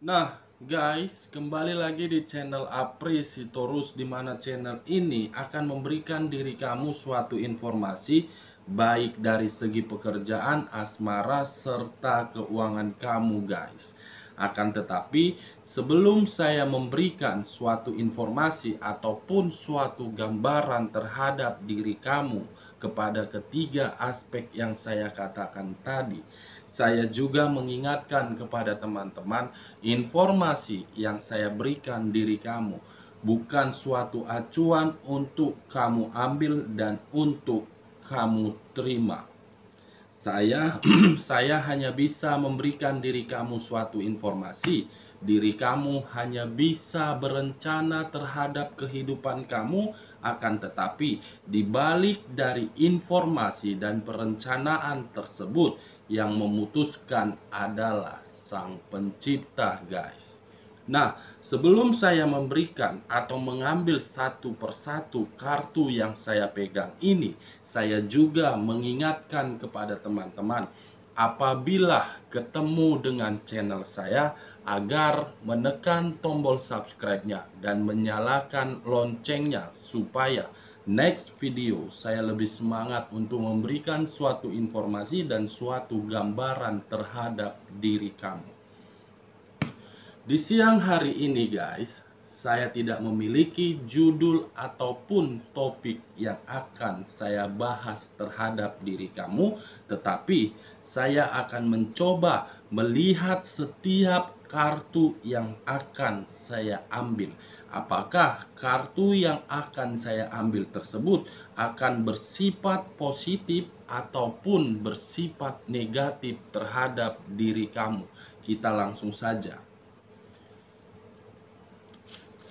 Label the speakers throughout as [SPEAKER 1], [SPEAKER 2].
[SPEAKER 1] Nah, guys, kembali lagi di channel Apri Sitorus, di mana channel ini akan memberikan diri kamu suatu informasi baik dari segi pekerjaan, asmara, serta keuangan kamu, guys. Akan tetapi, sebelum saya memberikan suatu informasi ataupun suatu gambaran terhadap diri kamu kepada ketiga aspek yang saya katakan tadi, saya juga mengingatkan kepada teman-teman, informasi yang saya berikan diri kamu bukan suatu acuan untuk kamu ambil dan untuk kamu terima. Saya hanya bisa memberikan diri kamu suatu informasi. Diri kamu hanya bisa berencana terhadap kehidupan kamu, akan tetapi di balik dari informasi dan perencanaan tersebut, yang memutuskan adalah Sang Pencipta, guys. Nah, sebelum saya memberikan atau mengambil satu persatu kartu yang saya pegang ini, saya juga mengingatkan kepada teman-teman, apabila ketemu dengan channel saya, agar menekan tombol subscribe-nya dan menyalakan loncengnya, supaya next video saya lebih semangat untuk memberikan suatu informasi dan suatu gambaran terhadap diri kamu. Di siang hari ini, guys, saya tidak memiliki judul ataupun topik yang akan saya bahas terhadap diri kamu, tetapi saya akan mencoba melihat setiap kartu yang akan saya ambil. Apakah kartu yang akan saya ambil tersebut akan bersifat positif ataupun bersifat negatif terhadap diri kamu? Kita langsung saja.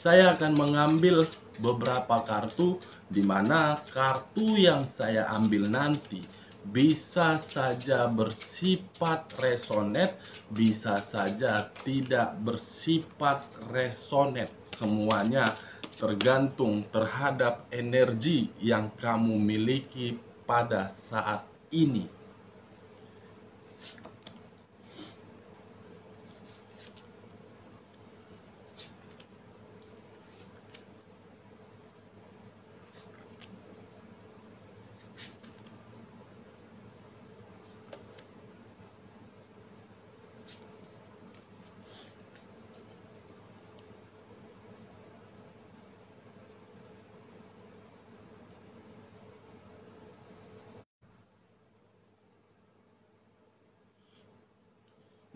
[SPEAKER 1] Saya akan mengambil beberapa kartu, di mana kartu yang saya ambil nanti bisa saja bersifat resonate, bisa saja tidak bersifat resonate. Semuanya tergantung terhadap energi yang kamu miliki pada saat ini.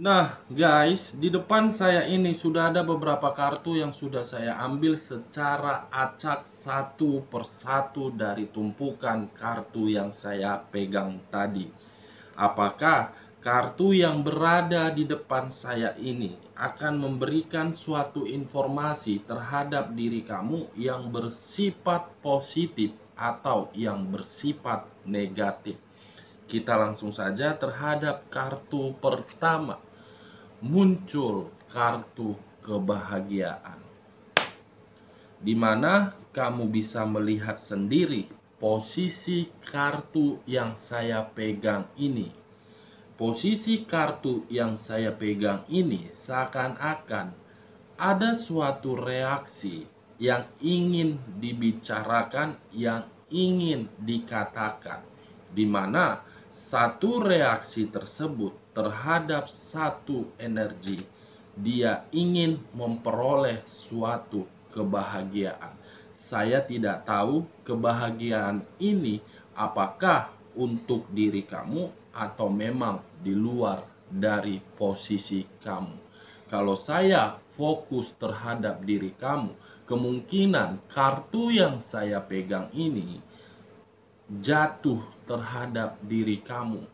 [SPEAKER 1] Nah, guys, di depan saya ini sudah ada beberapa kartu yang sudah saya ambil secara acak satu persatu dari tumpukan kartu yang saya pegang tadi. Apakah kartu yang berada di depan saya ini akan memberikan suatu informasi terhadap diri kamu yang bersifat positif atau yang bersifat negatif? Kita langsung saja terhadap kartu pertama. Muncul kartu kebahagiaan, di mana kamu bisa melihat sendiri posisi kartu yang saya pegang ini. Posisi kartu yang saya pegang ini seakan-akan ada suatu reaksi yang ingin dibicarakan, yang ingin dikatakan, di mana satu reaksi tersebut terhadap satu energi, dia ingin memperoleh suatu kebahagiaan. Saya tidak tahu kebahagiaan ini apakah untuk diri kamu atau memang di luar dari posisi kamu. Kalau saya fokus terhadap diri kamu, kemungkinan kartu yang saya pegang ini jatuh terhadap diri kamu,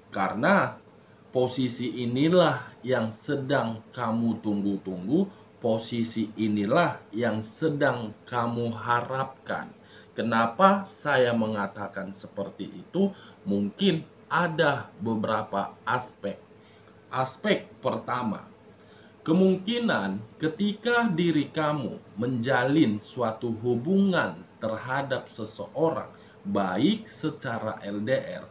[SPEAKER 1] karena posisi inilah yang sedang kamu tunggu-tunggu, posisi inilah yang sedang kamu harapkan. Kenapa saya mengatakan seperti itu? Mungkin ada beberapa aspek. Aspek pertama, kemungkinan ketika diri kamu menjalin suatu hubungan terhadap seseorang, baik secara LDR,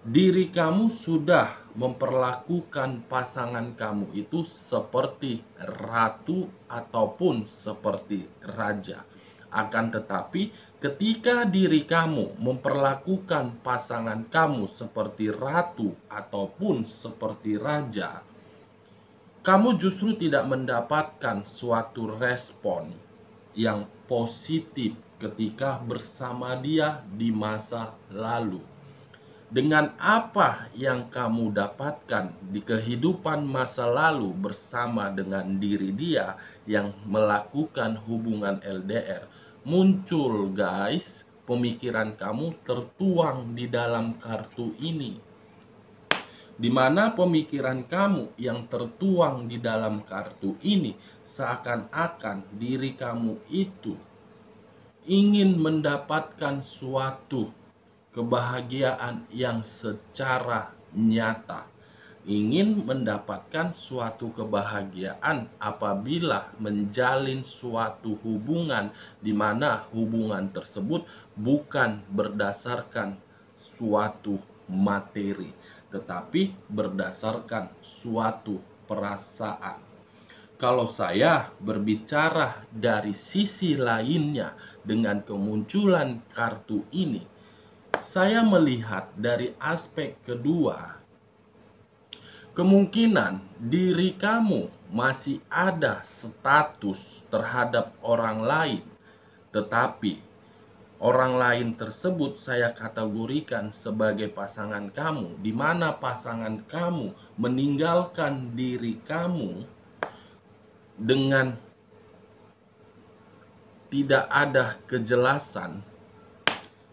[SPEAKER 1] diri kamu sudah memperlakukan pasangan kamu itu seperti ratu ataupun seperti raja. Akan tetapi, ketika diri kamu memperlakukan pasangan kamu seperti ratu ataupun seperti raja, kamu justru tidak mendapatkan suatu respon yang positif ketika bersama dia di masa lalu. Dengan apa yang kamu dapatkan di kehidupan masa lalu bersama dengan diri dia yang melakukan hubungan LDR, muncul guys, pemikiran kamu tertuang di dalam kartu ini. Di mana pemikiran kamu yang tertuang di dalam kartu ini seakan-akan diri kamu itu ingin mendapatkan suatu kebahagiaan yang secara nyata, ingin mendapatkan suatu kebahagiaan apabila menjalin suatu hubungan di mana hubungan tersebut bukan berdasarkan suatu materi, tetapi berdasarkan suatu perasaan. Kalau saya berbicara dari sisi lainnya dengan kemunculan kartu ini, saya melihat dari aspek kedua, kemungkinan diri kamu masih ada status terhadap orang lain, tetapi orang lain tersebut saya kategorikan sebagai pasangan kamu, di mana pasangan kamu meninggalkan diri kamu dengan tidak ada kejelasan.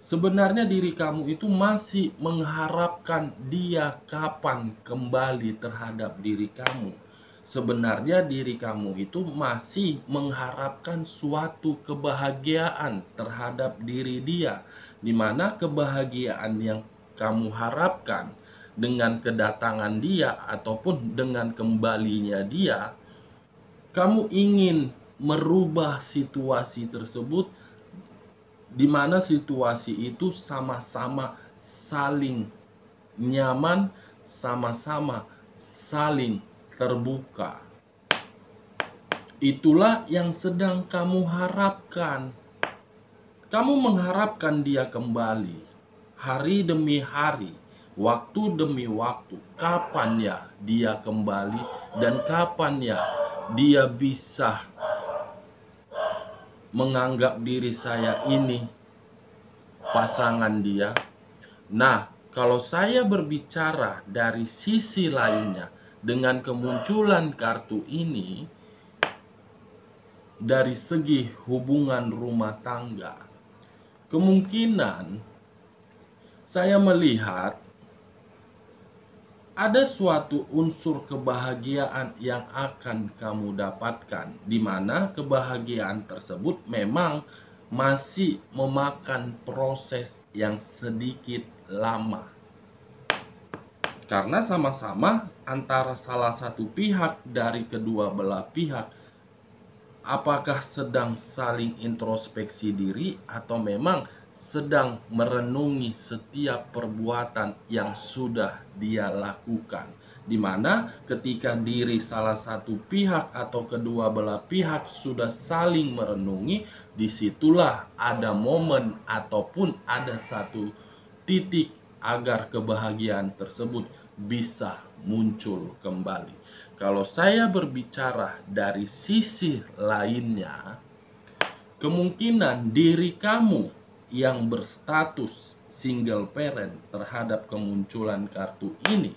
[SPEAKER 1] Sebenarnya diri kamu itu masih mengharapkan dia kapan kembali terhadap diri kamu. Sebenarnya diri kamu itu masih mengharapkan suatu kebahagiaan terhadap diri dia. Di mana kebahagiaan yang kamu harapkan dengan kedatangan dia ataupun dengan kembalinya dia, kamu ingin merubah situasi tersebut, di mana situasi itu sama-sama saling nyaman, sama-sama saling terbuka. Itulah yang sedang kamu harapkan. Kamu mengharapkan dia kembali hari demi hari, waktu demi waktu. Kapan ya dia kembali dan kapan ya dia bisa menganggap diri saya ini pasangan dia. Nah, kalau saya berbicara dari sisi lainnya dengan kemunculan kartu ini, dari segi hubungan rumah tangga, kemungkinan saya melihat ada suatu unsur kebahagiaan yang akan kamu dapatkan, di mana kebahagiaan tersebut memang masih memakan proses yang sedikit lama. Karena sama-sama antara salah satu pihak dari kedua belah pihak, apakah sedang saling introspeksi diri atau memang sedang merenungi setiap perbuatan yang sudah dia lakukan. Di mana ketika diri salah satu pihak atau kedua belah pihak sudah saling merenungi, disitulah ada momen ataupun ada satu titik agar kebahagiaan tersebut bisa muncul kembali. Kalau saya berbicara dari sisi lainnya, kemungkinan diri kamu yang berstatus single parent terhadap kemunculan kartu ini,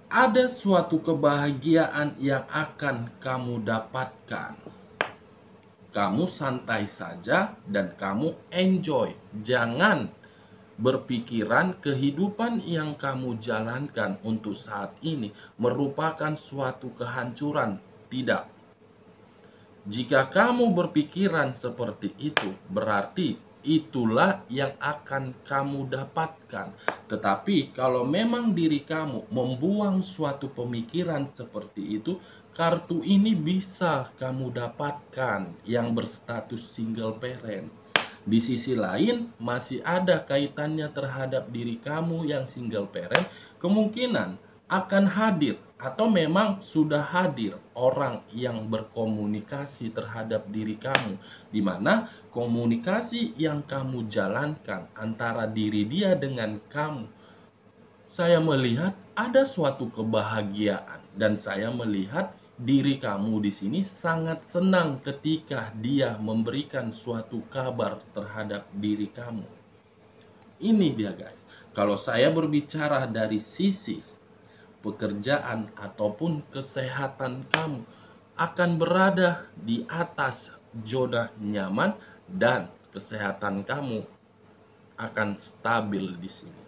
[SPEAKER 1] ada suatu kebahagiaan yang akan kamu dapatkan. Kamu santai saja dan kamu enjoy. Jangan berpikiran kehidupan yang kamu jalankan untuk saat ini merupakan suatu kehancuran. Tidak. Jika kamu berpikiran seperti itu, berarti itulah yang akan kamu dapatkan. Tetapi kalau memang diri kamu membuang suatu pemikiran seperti itu, kartu ini bisa kamu dapatkan yang berstatus single parent. Di sisi lain, masih ada kaitannya terhadap diri kamu yang single parent, kemungkinan akan hadir atau memang sudah hadir orang yang berkomunikasi terhadap diri kamu, di mana komunikasi yang kamu jalankan antara diri dia dengan kamu, saya melihat ada suatu kebahagiaan, dan saya melihat diri kamu di sini sangat senang ketika dia memberikan suatu kabar terhadap diri kamu. Ini dia guys. Kalau saya berbicara dari sisi pekerjaan ataupun kesehatan, kamu akan berada di atas zona nyaman dan kesehatan kamu akan stabil di sini.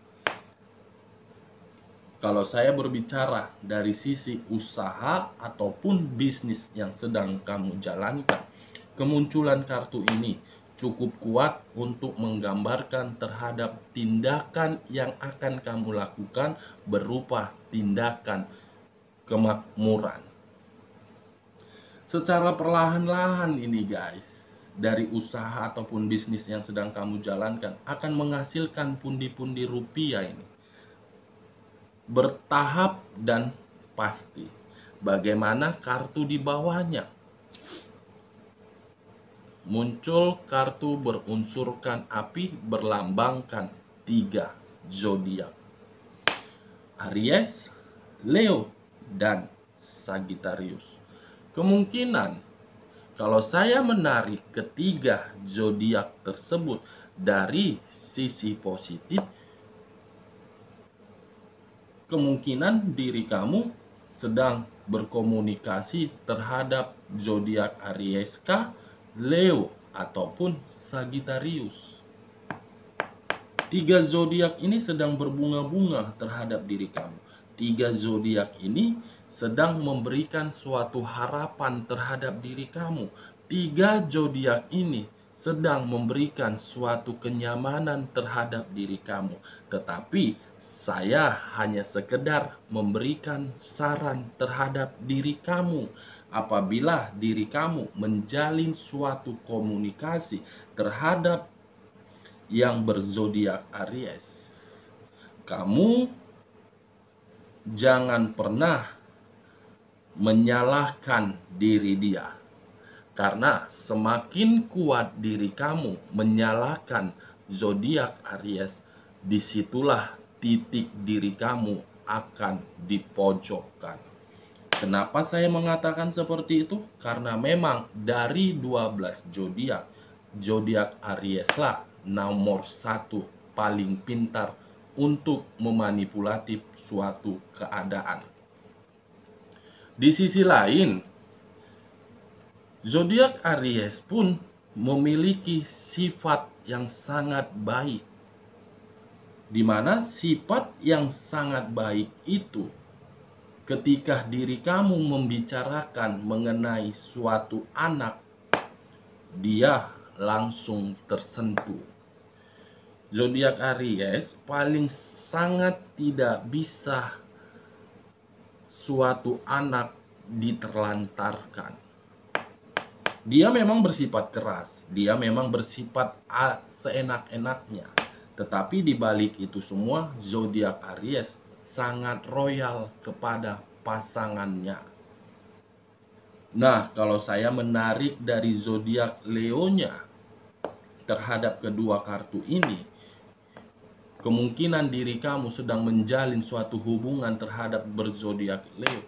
[SPEAKER 1] Kalau saya berbicara dari sisi usaha ataupun bisnis yang sedang kamu jalankan, kemunculan kartu ini cukup kuat untuk menggambarkan terhadap tindakan yang akan kamu lakukan berupa tindakan kemakmuran. Secara perlahan-lahan ini guys, dari usaha ataupun bisnis yang sedang kamu jalankan akan menghasilkan pundi-pundi rupiah ini. Bertahap dan pasti. Bagaimana kartu di bawahnya? Muncul kartu berunsurkan api berlambangkan 3 zodiak. Aries, Leo, dan Sagittarius. Kemungkinan kalau saya menarik ketiga zodiak tersebut dari sisi positif, kemungkinan diri kamu sedang berkomunikasi terhadap zodiak Aries, Leo, ataupun Sagittarius. 3 zodiak ini sedang berbunga-bunga terhadap diri kamu. 3 zodiak ini sedang memberikan suatu harapan terhadap diri kamu. 3 zodiak ini sedang memberikan suatu kenyamanan terhadap diri kamu. Tetapi saya hanya sekedar memberikan saran terhadap diri kamu. Apabila diri kamu menjalin suatu komunikasi terhadap yang berzodiak Aries, kamu jangan pernah menyalahkan diri dia. Karena semakin kuat diri kamu menyalahkan zodiak Aries, disitulah titik diri kamu akan dipojokkan. Kenapa saya mengatakan seperti itu? Karena memang dari 12 zodiak, zodiak Aries lah nomor 1 paling pintar untuk memanipulatif suatu keadaan. Di sisi lain, zodiak Aries pun memiliki sifat yang sangat baik, di mana sifat yang sangat baik itu ketika diri kamu membicarakan mengenai suatu anak, dia langsung tersentuh. Zodiak Aries paling sangat tidak bisa suatu anak diterlantarkan. Dia memang bersifat keras, dia memang bersifat seenak-enaknya. Tetapi di balik itu semua, zodiak Aries sangat royal kepada pasangannya. Nah, kalau saya menarik dari zodiak Leonya terhadap kedua kartu ini, kemungkinan diri kamu sedang menjalin suatu hubungan terhadap berzodiak Leo.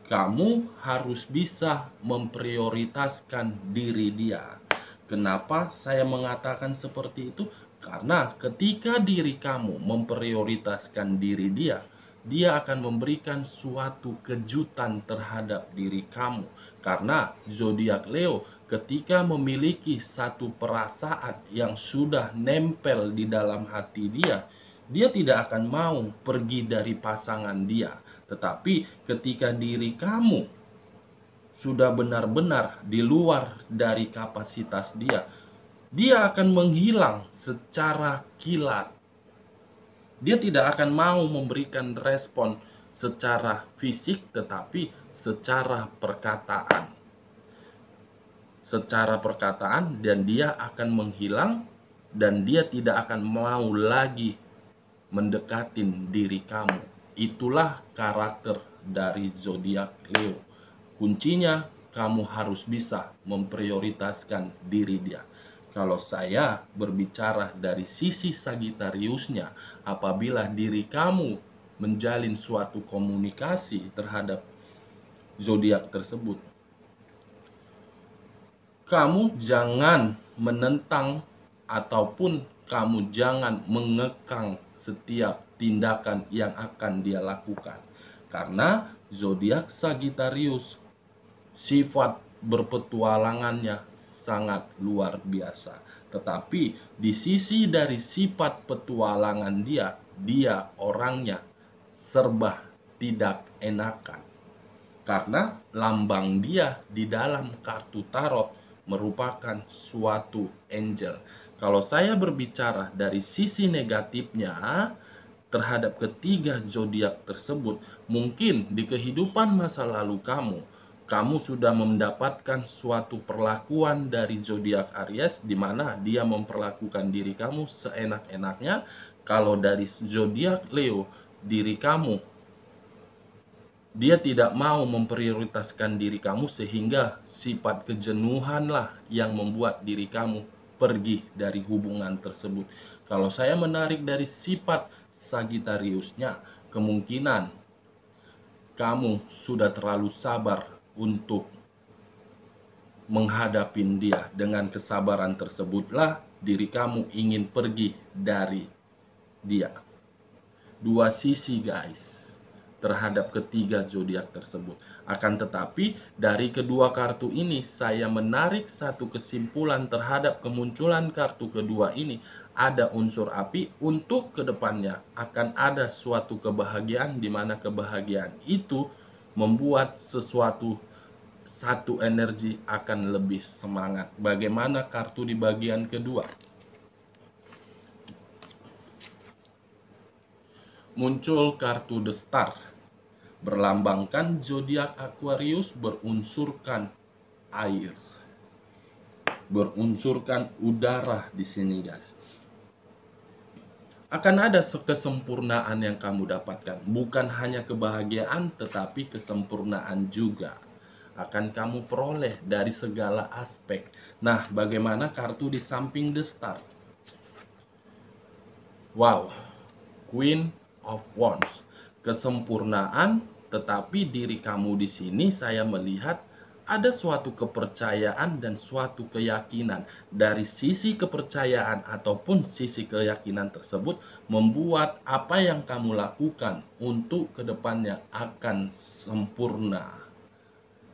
[SPEAKER 1] Kamu harus bisa memprioritaskan diri dia. Kenapa saya mengatakan seperti itu? Karena ketika diri kamu memprioritaskan diri dia, dia akan memberikan suatu kejutan terhadap diri kamu. Karena zodiak Leo ketika memiliki satu perasaan yang sudah nempel di dalam hati dia, dia tidak akan mau pergi dari pasangan dia. Tetapi ketika diri kamu sudah benar-benar di luar dari kapasitas dia, dia akan menghilang secara kilat. Dia tidak akan mau memberikan respon secara fisik, tetapi secara perkataan. Dan dia akan menghilang dan dia tidak akan mau lagi mendekatin diri kamu. Itulah karakter dari zodiak Leo. Kuncinya kamu harus bisa memprioritaskan diri dia. Kalau saya berbicara dari sisi Sagittariusnya, apabila diri kamu menjalin suatu komunikasi terhadap zodiak tersebut, kamu jangan menentang ataupun kamu jangan mengekang setiap tindakan yang akan dia lakukan. Karena zodiak Sagittarius sifat berpetualangannya sangat luar biasa. Tetapi di sisi dari sifat petualangan dia orangnya serba tidak enakan. Karena lambang dia di dalam kartu tarot merupakan suatu angel. Kalau saya berbicara dari sisi negatifnya terhadap ketiga zodiak tersebut, mungkin di kehidupan masa lalu kamu sudah mendapatkan suatu perlakuan dari zodiak Aries di mana dia memperlakukan diri kamu seenak-enaknya. Kalau dari zodiak Leo, diri kamu, dia tidak mau memprioritaskan diri kamu sehingga sifat kejenuhanlah yang membuat diri kamu pergi dari hubungan tersebut. Kalau saya menarik dari sifat Sagittariusnya, kemungkinan kamu sudah terlalu sabar untuk menghadapi dia. Dengan kesabaran tersebutlah diri kamu ingin pergi dari dia. Dua sisi guys terhadap ketiga zodiak tersebut. Akan tetapi dari kedua kartu ini saya menarik satu kesimpulan terhadap kemunculan kartu kedua ini. Ada unsur api, untuk kedepannya akan ada suatu kebahagiaan di mana kebahagiaan itu membuat satu energi akan lebih semangat. Bagaimana kartu di bagian kedua? Muncul kartu The Star, berlambangkan zodiak Aquarius, berunsurkan air, berunsurkan udara di sini guys. Akan ada kesempurnaan yang kamu dapatkan, bukan hanya kebahagiaan tetapi kesempurnaan juga akan kamu peroleh dari segala aspek. Nah, bagaimana kartu di samping The Star? Wow, Queen of Wands, kesempurnaan, tetapi diri kamu di sini saya melihat ada suatu kepercayaan dan suatu keyakinan. Dari sisi kepercayaan ataupun sisi keyakinan tersebut membuat apa yang kamu lakukan untuk kedepannya akan sempurna.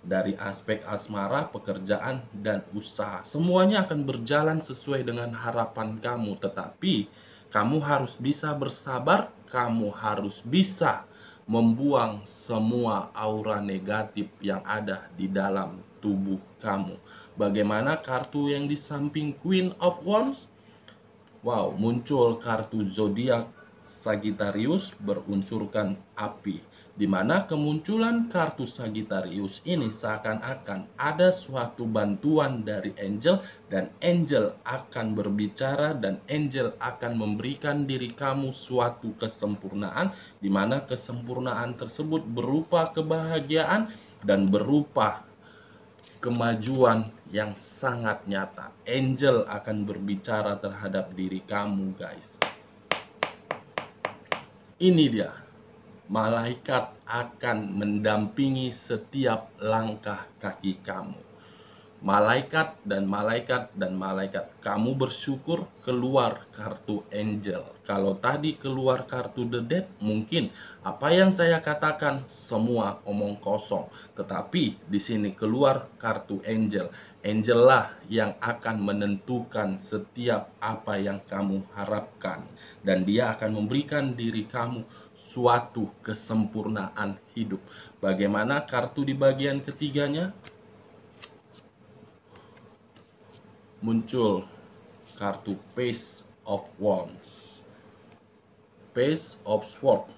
[SPEAKER 1] Dari aspek asmara, pekerjaan, dan usaha, semuanya akan berjalan sesuai dengan harapan kamu. Tetapi kamu harus bisa bersabar, kamu harus bisa membuang semua aura negatif yang ada di dalam tubuh kamu. Bagaimana kartu yang di samping Queen of Wands? Wow, muncul kartu zodiak Sagittarius berunsurkan api, di mana kemunculan kartu Sagittarius ini seakan-akan ada suatu bantuan dari angel, dan angel akan berbicara dan angel akan memberikan diri kamu suatu kesempurnaan, di mana kesempurnaan tersebut berupa kebahagiaan dan berupa kemajuan yang sangat nyata. Angel akan berbicara terhadap diri kamu guys. Ini dia, malaikat akan mendampingi setiap langkah kaki kamu. Malaikat dan malaikat dan malaikat. Kamu bersyukur keluar kartu angel. Kalau tadi keluar kartu the dead, mungkin apa yang saya katakan semua omong kosong. Tetapi di sini keluar kartu angel. Angel lah yang akan menentukan setiap apa yang kamu harapkan, dan dia akan memberikan diri kamu suatu kesempurnaan hidup. Bagaimana kartu di bagian ketiganya? Muncul kartu Page of Wands, Page of Swords.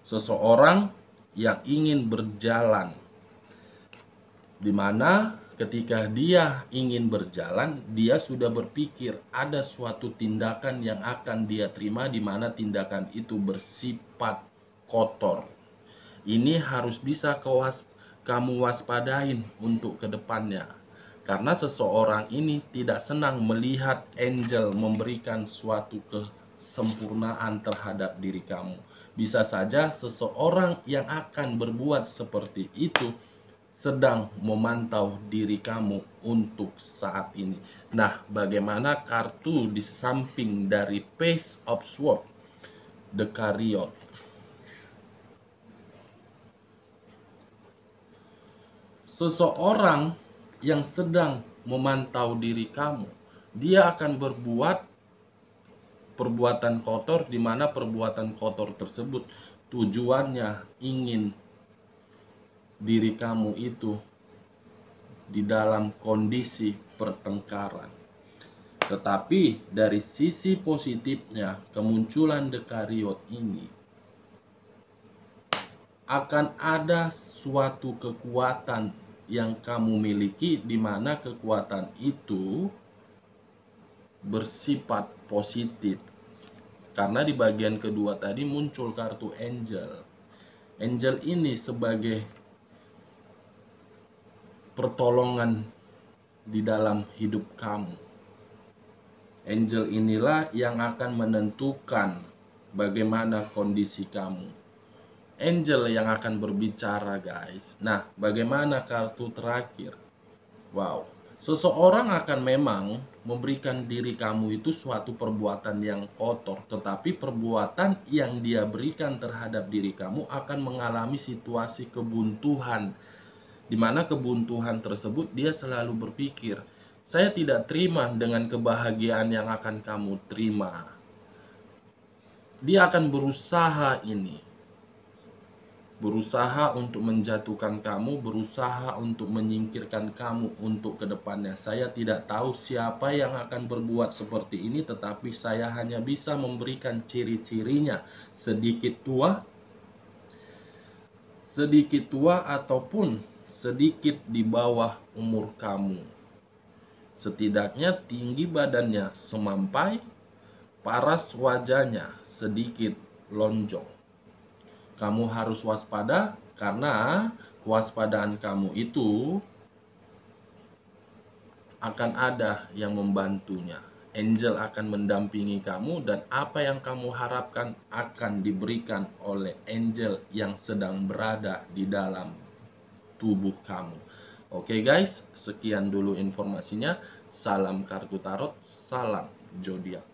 [SPEAKER 1] Seseorang yang ingin berjalan, di mana ketika dia ingin berjalan, dia sudah berpikir ada suatu tindakan yang akan dia terima, di mana tindakan itu bersifat kotor. Ini harus bisa kamu waspadain untuk kedepannya. Karena seseorang ini tidak senang melihat angel memberikan suatu kesempurnaan terhadap diri kamu. Bisa saja seseorang yang akan berbuat seperti itu sedang memantau diri kamu untuk saat ini. Nah, bagaimana kartu di samping dari Page of Swords, The Chariot? Seseorang yang sedang memantau diri kamu, dia akan berbuat perbuatan kotor, di mana perbuatan kotor tersebut tujuannya ingin diri kamu itu di dalam kondisi pertengkaran. Tetapi dari sisi positifnya, kemunculan The Chariot ini akan ada suatu kekuatan yang kamu miliki, di mana kekuatan itu bersifat positif. Karena di bagian kedua tadi muncul kartu Angel. Angel ini sebagai pertolongan di dalam hidup kamu. Angel inilah yang akan menentukan bagaimana kondisi kamu. Angel yang akan berbicara, guys. Nah, bagaimana kartu terakhir? Wow, seseorang akan memang memberikan diri kamu itu suatu perbuatan yang kotor, tetapi perbuatan yang dia berikan terhadap diri kamu akan mengalami situasi kebuntuan, di mana kebuntuan tersebut dia selalu berpikir, saya tidak terima dengan kebahagiaan yang akan kamu terima. Dia akan berusaha untuk menjatuhkan kamu, berusaha untuk menyingkirkan kamu untuk kedepannya. Saya tidak tahu siapa yang akan berbuat seperti ini, tetapi saya hanya bisa memberikan ciri-cirinya, sedikit tua ataupun sedikit di bawah umur kamu. Setidaknya tinggi badannya semampai, paras wajahnya sedikit lonjong. Kamu harus waspada, karena kewaspadaan kamu itu akan ada yang membantunya. Angel akan mendampingi kamu, dan apa yang kamu harapkan akan diberikan oleh angel yang sedang berada di dalam tubuh kamu. Oke guys, sekian dulu informasinya. Salam kartu tarot, salam zodiak.